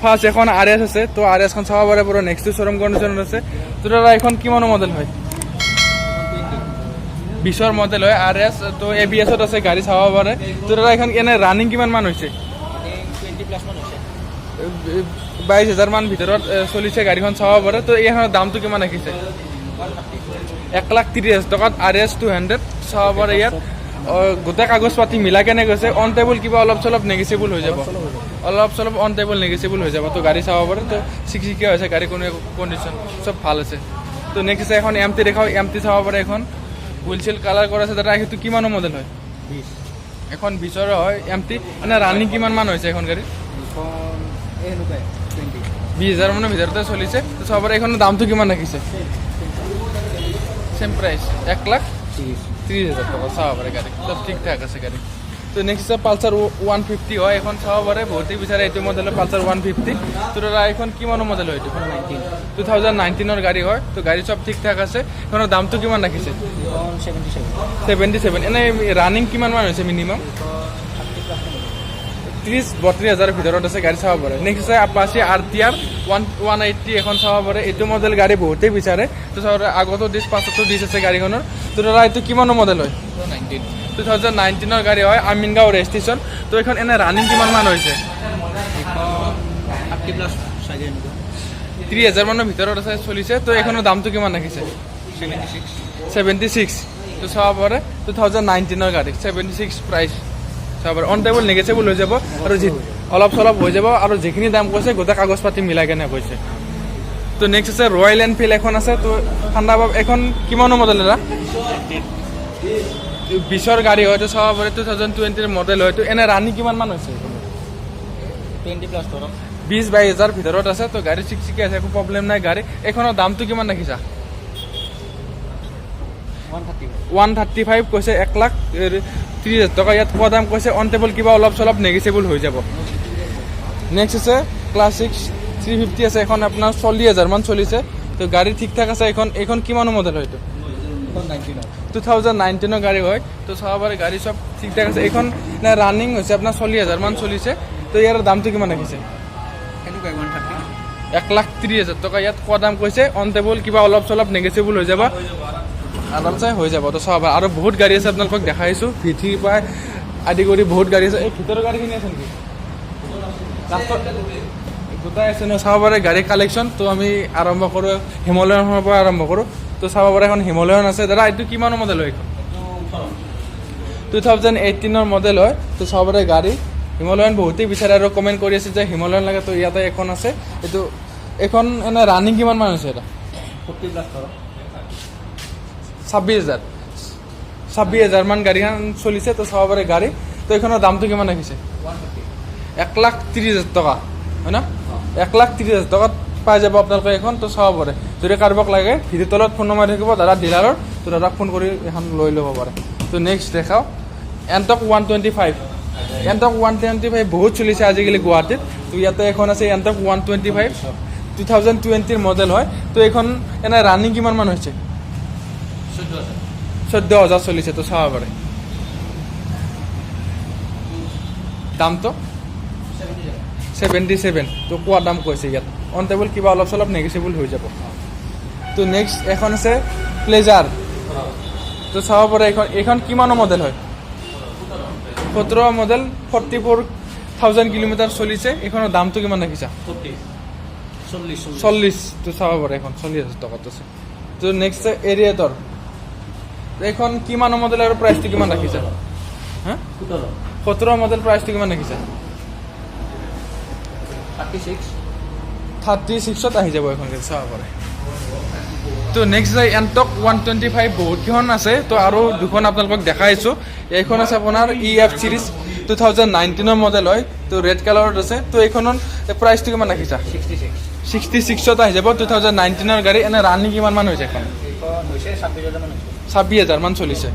First এখন RS আছে তো RSখন চাব পাৰে পুৰা নেক্সট টু শ্বৰুম কণ্ডিশ্যনত আছে তো দাদা এখন কিমানৰ মডেল হয় 20ৰ মডেল হয় RS তো ABSত আছে গাড়ী চাব পাৰে তো দাদা এখন এনে ৰানিং কিমান মান হৈছে 22,000 মান ভিতৰত চলিছে গাড়ীখন চাব পাৰে তো এইখনৰ দামটো কিমান ৰাখিছে 1,30,000 টকাত RS 200 চাব পাৰে ইয়াত গোটেই কাগজ পাতি মিলা কেনে গৈছে অন টেবল কিবা অলপ চলপ নেগেচিবল হৈ যাব অলপ চলপ অন টেবল নেগেচিবল হৈ যাব তো গাড়ী চাব পাৰে তো চিকিয়া হৈছে গাড়ী কোনো কণ্ডিশ্যন চব ভাল আছে তো নেক্সট আছে এখন MT দেখাও MT চাব পাৰে এখন হুইল কালাৰ কৰা আছে দাদা সেইটো কিমানৰ মডেল হয় 20 এখন 20ৰ হয় MT এনে ৰানিং কিমান মান হৈছে এখন গাড়ী 20,000 মানৰ ভিতৰতে চলিছে তো চাব পাৰে এইখনৰ দামটো কিমান ৰাখিছে সেম প্ৰাইস 1,30,000 টকা চাব পাৰে গাড়ী চব ঠিক ঠাক আছে গাড়ী তো নেক্সট আছে পালচাৰ 150 হয় এখন চাব পাৰে বহুতেই বিচাৰে এইটো মডেলৰ পালচাৰ 150 তো দাদা এখন কিমানৰ মডেল হয় এইটো 2019ৰ গাড়ী হয় তো গাড়ী চব ঠিক ঠাক আছে এখনৰ দামটো কিমান ৰাখিছে 77 এনে ৰানিং কিমান মান হৈছে মিনিমাম 30-32,000 ভিতৰত আছে গাড়ী চাব পাৰে নেক্সট আছে আপাচি RTR 180 এখন চাব পাৰে এইটো মডেল গাড়ী বহুতেই বিচাৰে তো চাব আগতো দিছ পাছতো দিছ আছে গাড়ীখনৰ তো দাদা এইটো কিমানৰ মডেল হয় 2019ৰ গাড়ী হয় আমিনগাঁও ৰেজিষ্ট্ৰেশ্যন তো এখন এনে ৰানিং কিমান মান হৈছে 30,000 মানৰ ভিতৰত আছে চলিছে তো এইখনৰ দামটো কিমান ৰাখিছে 76 তো চাব পাৰে 2019ৰ গাড়ী 76 প্ৰাইচ চাব পাৰে অন টেবল নেগেচিবল হৈ যাব আৰু অলপ চলপ হৈ যাব আৰু যিখিনি দাম কৈছে গোটেই কাগজ পাতি মিলাই কেনে কৈছে তো নেক্সট আছে ৰয়েল এনফিল্ড এখন আছে তো ঠাণ্ডা বাব এখন কিমানৰ মডেল দাদা 20ৰ গাড়ী হয়তো চাব পাৰে 2020ৰ মডেল হয়তো এনে ৰানিং কিমান মান হৈছে 20-22,000 ভিতৰত আছে তো গাড়ী চিকি আছে একো প্ৰব্লেম নাই গাড়ী এখনৰ দামটো কিমান ৰাখিছা 135 কৈছে 1,30,000 টকা ইয়াত কোৱা দাম কৈছে অন টেবল কিবা অলপ চলপ নেগেচিবল হৈ যাব নেক্সট আছে ক্লাছিক 350 আছে এখন আপোনাৰ 40,000 মান চলিছে তো গাড়ী ঠিক ঠাক আছে এখন কিমানৰ মডেল হয় এইটো 2019ৰ গাড়ী হয় তো চাব পাৰে গাড়ী চব ঠিক ঠাক আছে এখন ৰানিং হৈছে আপোনাৰ 40,000 মান চলিছে তো ইয়াৰ দামটো কিমান ৰাখিছে 1,30,000 টকা ইয়াত কোৱা দাম কৈছে অন টেবল কিবা অলপ চলপ নেগেচিবল হৈ যাব আৰামছে হৈ যাব তো চাব আৰু বহুত গাড়ী আছে আপোনালোকক দেখাইছোঁ V3 পৰা আদি কৰি বহুত গাড়ী আছে এই ভিতৰৰ গাড়ীখিনি আছে নেকি গোটাই আছে ন চাব পাৰে গাড়ী কালেকশ্যন তো আমি আৰম্ভ কৰোঁ হিমালয়নৰ পৰা আৰম্ভ কৰোঁ তো চাব পাৰে এখন হিমালয়ন আছে দাদা এইটো কিমানৰ মডেল হয় এইখন 2018ৰ মডেল হয় তো চাব পাৰে গাড়ী হিমালয়ন বহুতেই বিচাৰে আৰু কমেণ্ট কৰি আছে যে হিমালয়ন লাগে তো ইয়াতে এখন আছে এইটো এখন এনে ৰানিং কিমান মান হৈছে এটা 26,000 মান গাড়ীখন চলিছে তো চাব পাৰে গাড়ী তো এইখনৰ দামটো কিমান ৰাখিছে 1,30,000 টকা হয় না 1,30,000 টকাত পাই যাব আপোনালোকে এখন তো চাব পাৰে যদি কাৰোবাক লাগে ভিডিঅ' তলত ফোন নম্বৰ থাকিব দাদা ডিলাৰৰ তো দাদাক ফোন কৰি এখন লৈ ল'ব পাৰে তো নেক্সট দেখাওঁ এণ্টক 125 বহুত চলিছে আজিকালি গুৱাহাটীত তো ইয়াতে এখন আছে এণ্টক 125 2020ৰ মডেল হয় তো এইখন এনে ৰানিং কিমান মান হৈছে 14,000 চলিছে তো চাব পাৰে দামটো 77 তো কোৱা দাম কৈছে ইয়াত অন টেবল কিবা অলপ চলপ নেগেচিবল হৈ যাব তো নেক্সট এখন আছে প্লেজাৰ তো চাব পাৰে এইখন কিমানৰ মডেল হয় 17 মডেল 44,000 কিলোমিটাৰ চলিছে এইখনৰ দামটো কিমান ৰাখিছা 40 তো চাব পাৰে এখন 40,000 টকাত আছে তো নেক্সট এৰিয়েটৰ এইখন কিমানৰ মডেল আৰু প্ৰাইচটো কিমান ৰাখিছা হা 17 মডেল প্ৰাইচটো কিমান ৰাখিছা 36ত আহি যাব এখন চাব পাৰে তো নেক্সট এণ্টক 125 বহুতকেইখন আছে তো আৰু দুখন আপোনালোকক দেখাইছোঁ এইখন আছে আপোনাৰ EF চিৰিজ 2019ৰ মডেল হয় তো ৰেড কালাৰত আছে তো এইখনৰ প্ৰাইচটো কিমান ৰাখিছা 66ত আহি যাব 2019ৰ গাড়ী এনে ৰানিং কিমান মান হৈছে এখন 26,000 মান চলিছে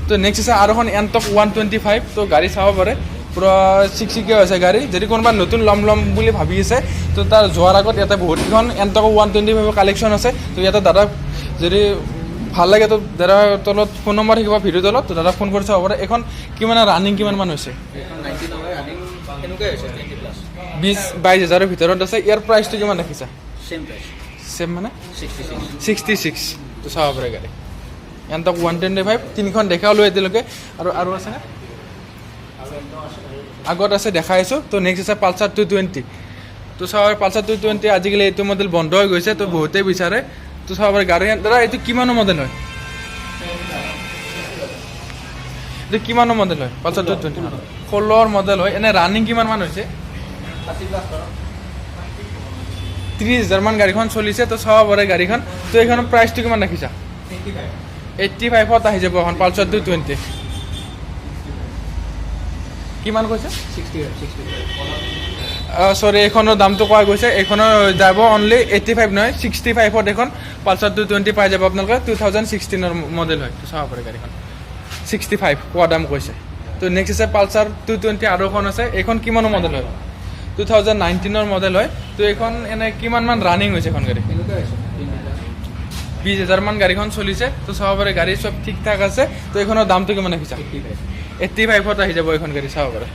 তো নেক্সট আছে আৰু এখন এণ্টক 125 তো গাড়ী চাব পাৰে পুৰা চিকচিকীয়া হৈছে গাড়ী যদি কোনোবা নতুন ল'ম বুলি ভাবি আছে তো তাৰ যোৱাৰ আগত ইয়াতে বহুতকেইখন এণ্টক 125 কালেকশ্যন আছে তো ইয়াতে দাদাক যদি ভাল লাগে তো দাদাৰ তলত ফোন নম্বৰ থাকিব ভিডিঅ' তলত তো দাদাক ফোন কৰি চাব পাৰে এখন কিমান ৰানিং কিমান মান হৈছে 20-22,000 ভিতৰত আছে। ইয়াৰ প্ৰাইচটো কিমান ৰাখিছা? Same price. চেম মানে 66. 66 তো চাব পাৰে গাড়ী এনতক 125 তিনিখন দেখালোঁ এতিয়ালৈকে আৰু আছে নে আগত আছে দেখাইছোঁ। তো নেক্সট আছে পালচাৰ 220 তো চাব পালচাৰ 220 আজিকালি এইটো মডেল বন্ধ হৈ গৈছে তো বহুতেই বিচাৰে তো চাব পাৰে গাড়ী দাদা এইটো কিমানৰ মডেল হয় এইটো কিমানৰ মডেল হয় পালচাৰ 220 16ৰ মডেল হয় এনে ৰানিং কিমান মান হৈছে 30,000 মান গাড়ীখন চলিছে তো চাব পাৰে গাড়ীখন তো এইখনৰ প্ৰাইচটো কিমান ৰাখিছা 85ত আহি যাব এখন পালচাৰ 220 কিমান কৈছে 60 সৰি এইখনৰ দামটো কোৱা গৈছে এইখনৰ যাব অনলি 85 নহয় 65ত এখন পালচাৰ 220 পাই যাব আপোনালোকে 2016ৰ মডেল হয় তো চাব পাৰে গাড়ীখন 65 কোৱা দাম কৈছে তো নেক্সট আছে পালচাৰ 220 আৰু এখন আছে এইখন কিমানৰ মডেল হয় 2019ৰ মডেল হয় তো এইখন এনে কিমান মান ৰানিং হৈছে এখন গাড়ী 20,000 মান গাড়ীখন চলিছে তো চাব পাৰে গাড়ী সব ঠিক ঠাক আছে তো এইখনৰ দামটো কিমান ৰাখিছা 85ত আহি যাব এইখন গাড়ী চাব পাৰে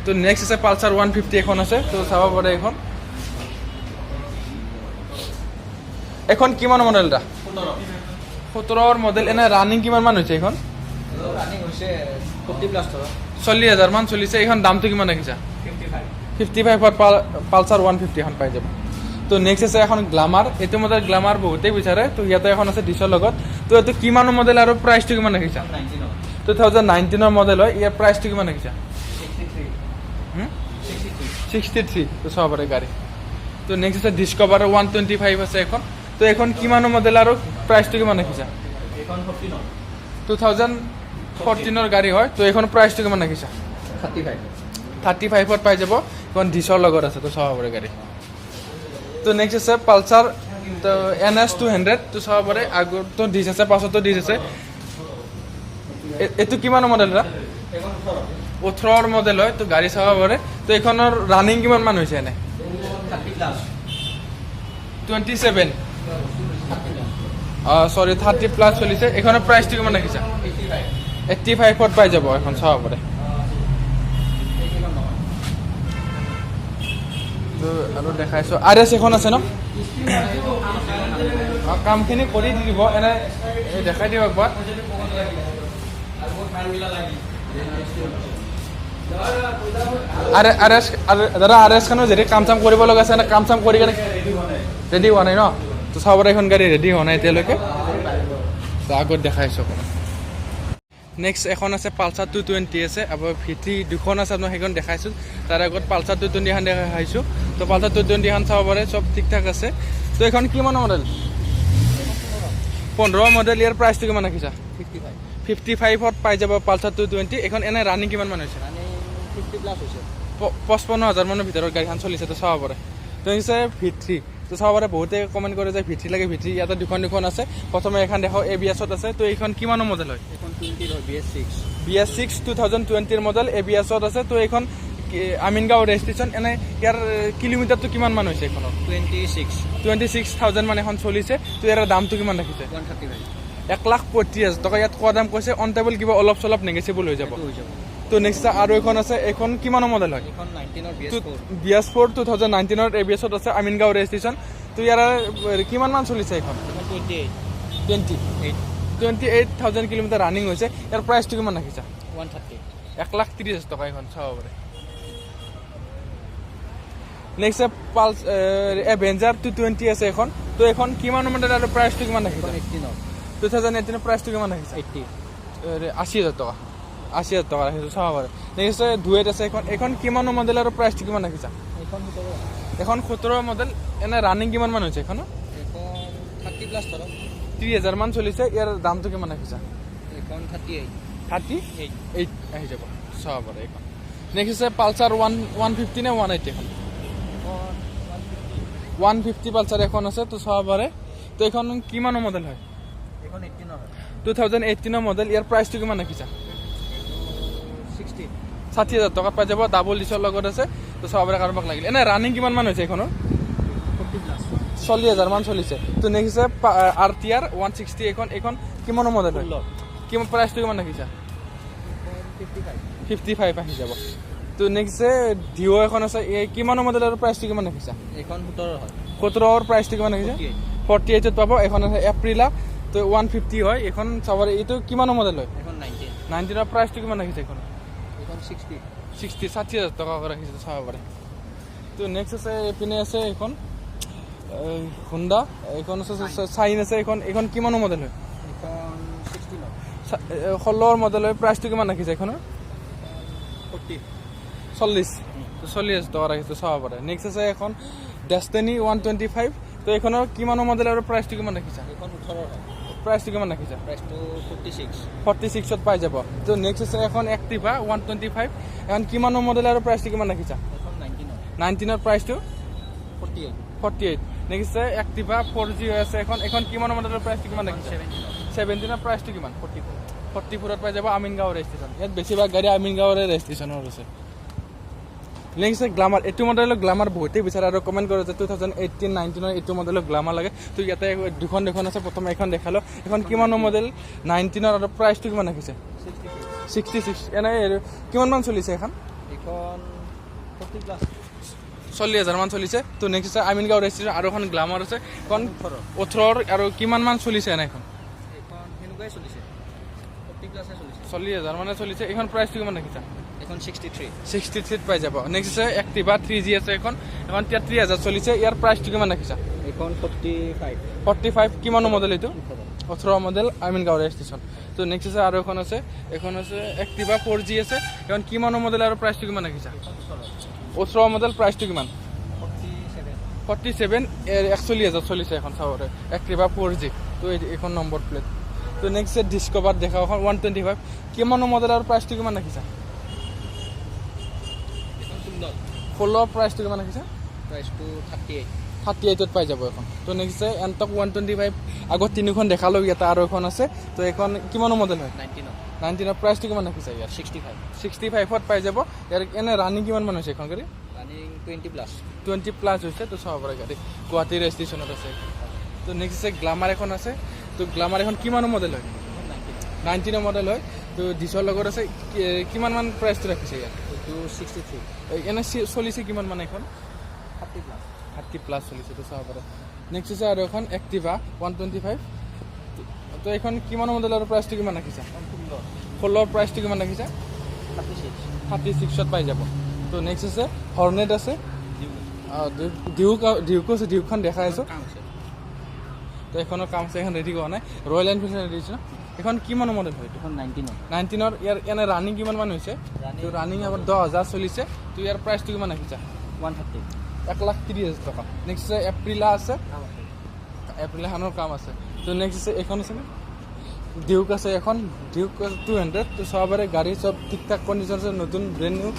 তো নেক্সট আছে পালচাৰ 150 এখন আছে তো চাব পাৰে এখন কিমান মডেল দা 17ৰ মডেল এনে ৰানিং কিমান মান হৈছে এইখন ৰানিং হৈছে 40 প্লাস 40,000 মান চলিছে এইখন দামটো কিমান ৰাখিছা 55ত পালচাৰ 150 এখন পাই যাব তো নেক্সট আছে এখন গ্লামাৰ এইটো মডেল গ্লামাৰ বহুতেই বিচাৰে তো ইয়াতে এখন আছে ডিছৰ লগত তো এইটো কিমানৰ মডেল আৰু প্ৰাইচটো কিমান ৰাখিছা 2019ৰ মডেল হয় ইয়াৰ প্ৰাইচটো কিমান ৰাখিছা 63 তো চাব পাৰে গাড়ী তো নেক্সট আছে ডিস্কভাৰ 125 আছে এখন তো এখন কিমানৰ মডেল আৰু প্ৰাইচটো কিমান ৰাখিছা এখন 2014ৰ গাড়ী হয় তো এখন প্ৰাইচটো কিমান ৰাখিছা 35ত পাই যাব এখন ডিছৰ লগত আছে তো চাব পাৰে গাড়ী তো নেক্সট আছে পালচাৰ তো NS 200 তো চাব পাৰে আগত তো ডিছ আছে পাছতো ডিছ আছে এইটো কিমানৰ মডেল ৰা 18ৰ মডেল হয় তো গাড়ী চাব পাৰে তো এইখনৰ ৰানিং কিমান মান হৈছে এনে 27 সৰি 30 প্লাস চলিছে এইখনৰ প্ৰাইচটো কিমান ৰাখিছা 85ত পাই যাব এখন চাব পাৰে আৰু দেখাইছোঁ RS এখন আছে ন কামখিনি কৰি দি দিব এনে দেখাই দিয়ক একবাৰ RS দাদা RS খনৰ যদি কাম চাম কৰিব লগা আছে কাম চাম কৰি কেনে ৰেডি হোৱা নাই ন তো চাব পাৰে এখন গাড়ী ৰেডি হোৱা নাই এতিয়ালৈকে তো আগত দেখাইছোঁ নেক্সট এখন আছে পালচাৰ 220 আছে আৰু ভিটি দুখন আছে আপোনাৰ সেইখন দেখাইছোঁ তাৰ আগত পালচাৰ 220 এখন দেখাইছোঁ তো পালচাৰ 220 এখন চাব পাৰে চব ঠিক ঠাক আছে তো এইখন কিমান মডেল 15 মডেল ইয়াৰ প্ৰাইচটো কিমান ৰাখিছা 55ত পাই যাব পালচাৰ 220 এখন এনে ৰানিং কিমান মান হৈছে 50 প্লাস হৈছে 55,000 মানৰ ভিতৰত গাড়ীখন চলিছে তো চাব পাৰে তো হৈছে ভিটি তো চাব পাৰে বহুতে কমেণ্ট কৰে যে ভিটি লাগে ভিটি ইয়াতে দুখন আছে প্ৰথমে এখন দেখাওঁ ABS-ত আছে তো এইখন কিমানৰ মডেল হয় এখন 20 হয় BS6 2020ৰ মডেল ABS-ত আছে তো এইখন আমিনগাঁও ৰেজিষ্ট্ৰেশ্যন এনে ইয়াৰ কিলোমিটাৰটো কিমান মান হৈছে এইখনৰ 26,000 মান এখন চলিছে তো ইয়াৰ দামটো কিমান ৰাখিছে 1,35,000 টকা ইয়াত কোৱা দাম কৈছে অন টেবল কিবা অলপ চলপ নেগেচিবল হৈ যাব তো নেক্সট আৰু এখন আছে এখন কিমানৰ মডেল হয় এখন 19ৰ BS4 2019ৰ ABS-ত আছে আমিনগাঁও ৰেজিষ্ট্ৰেশ্যন তো ইয়াৰ কিমান মান চলিছে এখন 28,000 কিলোমিটাৰ ৰানিং হৈছে ইয়াৰ প্ৰাইচটো কিমান ৰাখিছা 1,30,000 টকা এখন চাব পাৰে নেক্সট এভেঞ্জাৰ 220 আছে এখন তো এখন কিমান মডেল আৰু প্ৰাইচটো কিমান ৰাখিছা 2018ৰ প্ৰাইচটো কিমান ৰাখিছা 80,000 টকা 80,000 টকা ৰাখিছোঁ চাব পাৰে নেক্সট ডুৱেট আছে এখন কিমান মডেল আৰু প্ৰাইচটো কিমান ৰাখিছা এখন 17 মডেল এনে ৰানিং কিমান মান হৈছে এখন 30 প্লাস 30,000 মান চলিছে ইয়াৰ দামটো কিমান ৰাখিছা এখন 38 আহি যাব চাব পাৰে এখন নেক্সট আছে পালচাৰ 150 নে 180 এখন 150 পালচাৰ এখন আছে তো চাব পাৰে তো এখন কিমানৰ মডেল হয় এখন 18 হয় 2018ৰ মডেল ইয়াৰ প্ৰাইচটো কিমান ৰাখিছা 60,000 টকাত পাই যাব ডাবল ডিছৰ লগত আছে তো চাব পাৰে কাৰোবাক লাগিল এনে ৰানিং কিমান মান হৈছে এইখনৰ 40,000 মান চলিছে তো নেক্সট আছে RTR 160 এখন কিমানৰ মডেল হয় কিমান প্ৰাইচটো কিমান ৰাখিছা 55 আহি যাব তো নেক্সট ডিঅ' এখন আছে কিমানৰ মডেলৰ প্ৰাইচটো কিমান ৰাখিছা এইখন 17 হয় 17ৰ প্ৰাইচটো কিমান ৰাখিছা 48ত পাব এখন আছে এপ্ৰিলা তো 150 হয় এখন চাবৰে এইটো কিমানৰ মডেল হয় এখন 19 19ৰ প্ৰাইচটো কিমান ৰাখিছে এখন এইখন 60,000 টকা ৰাখিছে চাব পাৰে তো নেক্সট আছে এইপিনে আছে এখন হোণ্ডা এইখন আছে চাইন আছে এইখন কিমানৰ মডেল হয় এইখন 16 হয় 16ৰ মডেল হয় প্ৰাইচটো কিমান ৰাখিছে এইখনৰ 40,000 টকা ৰাখিছে চাব পাৰে নেক্সট আছে এখন ডেষ্টিনি 125 তো এইখনৰ কিমানৰ মডেল আৰু প্ৰাইচটো কিমান ৰাখিছা এইখন 18 হয় প্ৰাইচটো কিমান ৰাখিছা প্ৰাইচটো 46ত পাই যাব তো নেক্সট আছে এখন এক্টিভা 125 এখন কিমানৰ মডেল আৰু প্ৰাইচটো কিমান ৰাখিছা এইখন 19 হয় 19ৰ প্ৰাইচটো 48 নেক্সট আছে এক্টিভা 4G হৈ আছে এখন কিমানৰ মডেলৰ প্ৰাইচটো কিমান ৰাখিছা 17ৰ প্ৰাইচটো কিমান 44ত পাই যাব আমিনগাঁও ৰেজিষ্ট্ৰেশ্যন ইয়াত বেছিভাগ গাড়ী আমিনগাঁৱৰে ৰেজিষ্ট্ৰেশ্যনৰ আছে নেক্সট গ্লামাৰ এইটো মডেলৰ গ্লামাৰ বহুতেই বিচাৰে আৰু কমেণ্ট কৰে যে 2018-19ৰ এইটো মডেলৰ গ্লামাৰ লাগে তো ইয়াতে দুখন আছে প্ৰথমে এখন দেখালো এখন কিমানৰ মডেল 19ৰ আৰু প্ৰাইচটো কিমান ৰাখিছে 66 এনে কিমান মান চলিছে এখন 40,000 মান চলিছে তো নেক্সট আছে আমিনগাঁও ৰেজিষ্ট্ৰেশ্যন আৰু এখন গ্লামাৰ আছে এখন 18 আৰু কিমান মান চলিছে এনে এখন সেনেকুৱাই চলিছে 40,000 40,000 মানে চলিছে এখন প্ৰাইচটো কিমান ৰাখিছা এখন 63 পাই যাব নেক্সট আছে এক্টিভা 3G আছে এখন 33,000 চলিছে ইয়াৰ প্ৰাইচটো কিমান ৰাখিছা এইখন 45 কিমানৰ মডেল এইটো 18 মডেল আমিনগাঁও ৰেজিষ্ট্ৰেশ্যন তো নেক্সট আছে আৰু এখন আছে এক্টিভা 4G আছে এখন কিমানৰ মডেল আৰু প্ৰাইচটো কিমান ৰাখিছা 18 মডেল প্ৰাইচটো কিমান 47 41,000 চলিছে এখন চাবৰে এক্টিভা 4G তো এইখন নম্বৰ প্লেট তো নেক্সট ডিস্কভাৰ দেখা এখন 125 কিমানৰ মডেল আৰু প্ৰাইচটো কিমান ৰাখিছা 16 প্ৰাইচটো কিমান ৰাখিছা প্ৰাইচটো 38ত পাই যাব এখন তো নেক্সট এণ্টক 125 আগত তিনিখন দেখালো ইয়াতে আৰু এখন আছে তো এখন কিমানৰ মডেল হয় 19ৰ প্ৰাইচটো কিমান ৰাখিছা ইয়াৰ 65ত পাই যাব ইয়াৰ এনে ৰানিং কিমান মান হৈছে এখন গাড়ী ৰানিং 20+ হৈছে তো চাব পাৰে গাড়ী গুৱাহাটী ৰেজিষ্ট্ৰেশ্যনত আছে তো নেক্সট আছে গ্লামাৰ এখন আছে তো গ্লামাৰ এখন কিমানৰ মডেল হয় 19ৰ মডেল হয় তো ডিছৰ লগত আছে কিমান মান প্ৰাইচটো ৰাখিছে ইয়াৰ এইটো 63 এনে চলিছে কিমান মানে এখন 30+ চলিছে তো চাব পাৰে নেক্সট আছে আৰু এখন এক্টিভা 125 তো এখন কিমানৰ মডেল আৰু প্ৰাইচটো কিমান ৰাখিছা 16ৰ প্ৰাইচটো কিমান ৰাখিছা 36ত পাই যাব তো নেক্সট আছে হৰ্নেট আছে ডিউকখন দেখাই আছোঁ তো এখনৰ কাম আছে এখন ৰেডি কৰা নাই ৰয়েল এনফিল্ড ৰেডি হৈছে এখন কিমানৰ মডেল হয় এখন 19ৰ ইয়াৰ এনে ৰানিং কিমান মান হৈছে তো ৰানিং আমাৰ 10,000 চলিছে তো ইয়াৰ প্ৰাইচটো কিমান ৰাখিছা 130,000 টকা নেক্সট আছে এপ্ৰিলা আছে এপ্ৰিলাখনৰ কাম আছে তো নেক্সট আছে এখন আছে ডিউক আছে এখন ডিউক 200 তো সবৰে গাড়ী সব ঠিক ঠাক কণ্ডিশ্যন আছে নতুন ব্ৰেণ্ড নিউ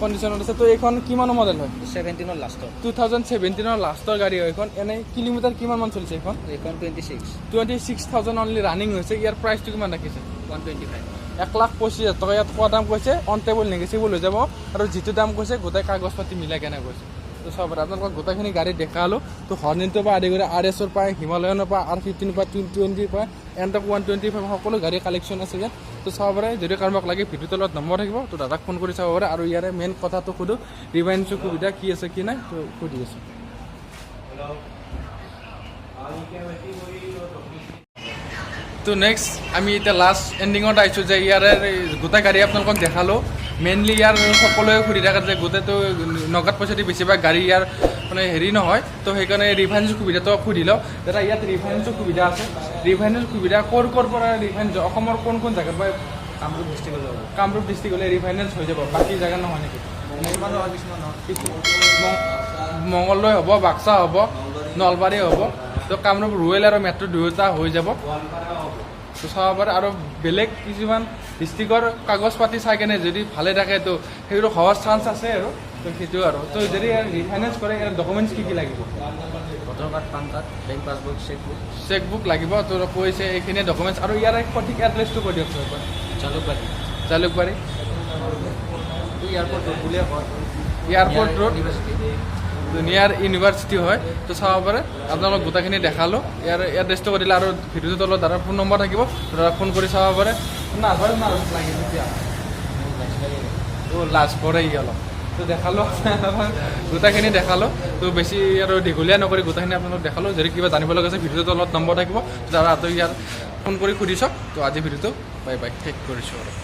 কণ্ডিশ্যনত আছে তো এইখন কিমানৰ মডেল হয় 17ৰ লাষ্টৰ 2017ৰ লাষ্টৰ গাড়ী হয় এখন এনে কিলোমিটাৰ কিমান মান চলিছে এইখন 26,000 অনলি ৰানিং হৈছে ইয়াৰ প্ৰাইচটো কিমান ৰাখিছে 1,25,000 টকা ইয়াত কোৱা দাম কৈছে অন টেবল নেগেচিবল হৈ যাব আৰু যিটো দাম কৈছে গোটেই কাগজ পাতি মিলাই কেনে কৈছে তো সব আপোনালোকক গোটেইখিনি গাড়ী দেখালোঁ তো হৰ্নেটৰ পৰা আদি কৰি RS-ৰ পৰা হিমালয়নৰ পৰা R15 পৰা 220 পৰা এণ্টক 125 সকলো গাড়ী কালেকশ্যন আছে ইয়াত তো চাব পাৰে যদি কাৰোবাক লাগে ভিডিঅ'ৰ তলত নম্বৰ থাকিব তো দাদাক ফোন কৰি চাব পাৰে আৰু ইয়াৰে মেইন কথাটো সোধোঁ ৰিভাইন্সৰ সুবিধা কি আছে কি নাই তো সুধি আছোঁ তো নেক্সট আমি এতিয়া লাষ্ট এণ্ডিঙত আহিছোঁ যে ইয়াৰে গোটেই গাড়ী আপোনালোকক দেখালোঁ মেইনলি ইয়াৰ সকলোৱে সুধি থাকে যে গোটেইটো নগদ পইচা দি বেছিভাগ গাড়ী ইয়াৰ মানে হেৰি নহয় তো সেইকাৰণে ৰিফাইনেন্সৰ সুবিধাটো সুধি লওঁ দাদা ইয়াত ৰিফাইনেন্সৰ সুবিধা আছে ৰিফাইনেন্সৰ সুবিধা ক'ৰ পৰা ৰিফাইনেন্স অসমৰ কোন জেগাত বা কামৰূপ ডিষ্ট্ৰিক্ট হ'লে ৰিফাইনেন্স হৈ যাব বাকী জেগা নহয় নেকি মঙলদৈ হ'ব বাক্সা হ'ব নলবাৰী হ'ব তো কামৰূপ ৰুৰেল আৰু মেট্ৰ' দুয়োটা হৈ যাব তো চাব পাৰে আৰু বেলেগ কিছুমান ডিষ্ট্ৰিক্টৰ কাগজ পাতি চাই কেনে যদি ভালে থাকে তো সেইটো হোৱাৰ চান্স আছে আৰু তো সেইটো আৰু তো যদি ৰিফাইনেন্স কৰে ইয়াৰ ডকুমেণ্টছ কি লাগিব voter card PAN card bank passbook chequebook লাগিব তো কৈছে এইখিনি ডকুমেণ্টছ আৰু ইয়াৰ সঠিক এড্ৰেছটো কৈ দিয়ক জালুকবাৰী এয়াৰপৰ্ট ৰোড নিয়াৰ ইউনিভাৰ্চিটি হয় তো চাব পাৰে আপোনালোক গোটেইখিনি দেখালোঁ ইয়াৰ এড্ৰেছটো কৰি দিলে আৰু ভিডিঅ'টোৰ তলত দাদাৰ ফোন নম্বৰ থাকিব দাদা ফোন কৰি চাব পাৰে তো লাজ পৰে অলপ তো দেখালোঁ গোটেইখিনি দেখালোঁ তো বেছি আৰু দীঘলীয়া নকৰি গোটেইখিনি আপোনালোক দেখালোঁ যদি কিবা জানিব লগা আছে ভিডিঅ'টো তলত নম্বৰ থাকিব যাৰা ইয়াত ফোন কৰি সুধি চাওক তো আজি ভিডিঅ'টো বাই বাই শেষ কৰিছোঁ আৰু